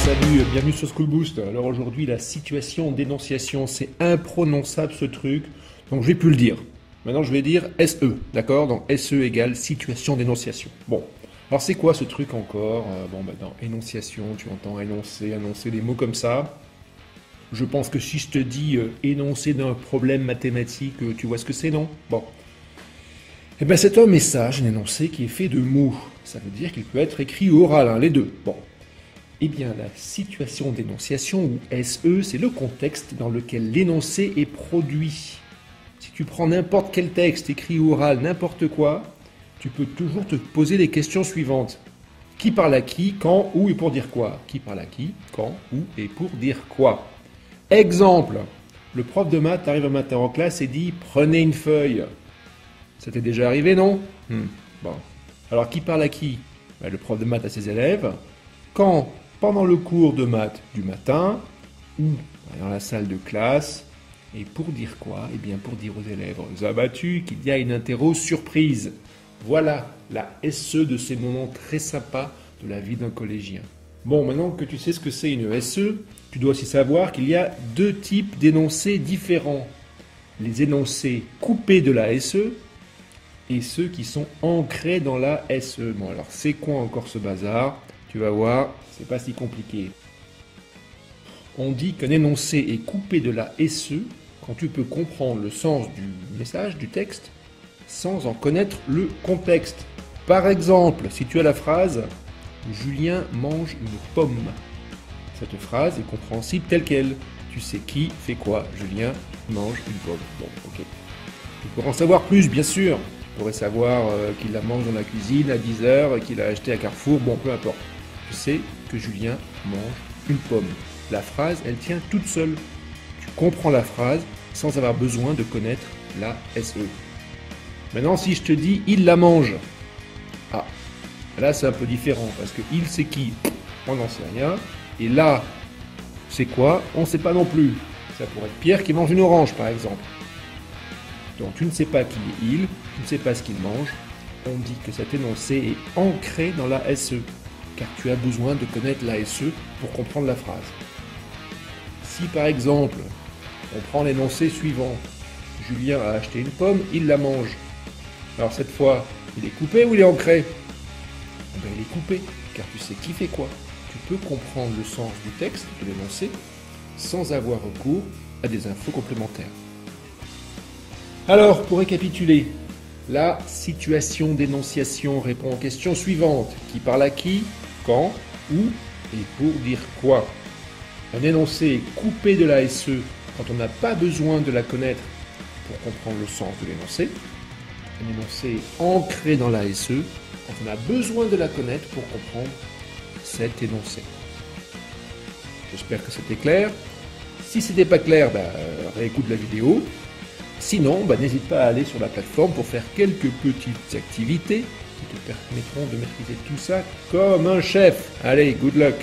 Salut, bienvenue sur School Boost. Alors aujourd'hui, la situation d'énonciation, c'est imprononçable ce truc, donc je vais plus le dire. Maintenant, je vais dire SE, d'accord? Donc SE égale situation d'énonciation. Bon, alors c'est quoi ce truc encore? Dans énonciation, tu entends énoncer, annoncer des mots comme ça. Je pense que si je te dis énoncer d'un problème mathématique, tu vois ce que c'est, non? Bon. Eh bien, c'est un message, un énoncé qui est fait de mots. Ça veut dire qu'il peut être écrit ou oral, hein, les deux. Bon. Eh bien, la situation d'énonciation, ou SE, c'est le contexte dans lequel l'énoncé est produit. Si tu prends n'importe quel texte, écrit ou oral, n'importe quoi, tu peux toujours te poser les questions suivantes. Qui parle à qui, quand, où et pour dire quoi? Qui parle à qui, quand, où et pour dire quoi? Exemple, le prof de maths arrive un matin en classe et dit « Prenez une feuille ». Ça t'est déjà arrivé, non? Bon. Alors, qui parle à qui? Ben, le prof de maths à ses élèves. Quand? Pendant le cours de maths du matin, ou dans la salle de classe. Et pour dire quoi? Eh bien, pour dire aux élèves abattus qu'il y a une interro surprise. Voilà la SE de ces moments très sympas de la vie d'un collégien. Bon, maintenant que tu sais ce que c'est une SE, tu dois aussi savoir qu'il y a deux types d'énoncés différents. Les énoncés coupés de la SE et ceux qui sont ancrés dans la SE. Bon, alors c'est quoi encore ce bazar? Tu vas voir, c'est pas si compliqué. On dit qu'un énoncé est coupé de la SE quand tu peux comprendre le sens du message, du texte, sans en connaître le contexte. Par exemple, si tu as la phrase « Julien mange une pomme », cette phrase est compréhensible telle qu'elle. Tu sais qui fait quoi. Julien mange une pomme. Bon, ok. Tu pourrais en savoir plus, bien sûr. Tu pourrais savoir qu'il la mange dans la cuisine à 10 h, qu'il a acheté à Carrefour, bon, peu importe. Tu sais que Julien mange une pomme. La phrase, elle tient toute seule. Tu comprends la phrase sans avoir besoin de connaître la SE. Maintenant, si je te dis « il la mange », ah, là c'est un peu différent, parce que « il » c'est qui? On n'en sait rien. Et là, c'est quoi? On ne sait pas non plus. Ça pourrait être Pierre qui mange une orange, par exemple. Donc tu ne sais pas qui est « il », tu ne sais pas ce qu'il mange. On dit que cet énoncé est ancré dans la SE. Car tu as besoin de connaître la SE pour comprendre la phrase. Si par exemple, on prend l'énoncé suivant, Julien a acheté une pomme, il la mange. Alors cette fois, il est coupé ou il est ancré? Eh bien, il est coupé, car tu sais qui fait quoi. Tu peux comprendre le sens du texte, de l'énoncé, sans avoir recours à des infos complémentaires. Alors, pour récapituler, la situation d'énonciation répond aux questions suivantes. Qui parle à qui? Quand, où et pour dire quoi. Un énoncé est coupé de la SE quand on n'a pas besoin de la connaître pour comprendre le sens de l'énoncé. Un énoncé est ancré dans la SE quand on a besoin de la connaître pour comprendre cet énoncé. J'espère que c'était clair. Si ce n'était pas clair, réécoute la vidéo. Sinon, n'hésite pas à aller sur la plateforme pour faire quelques petites activités qui te permettront de maîtriser tout ça comme un chef. Allez, good luck!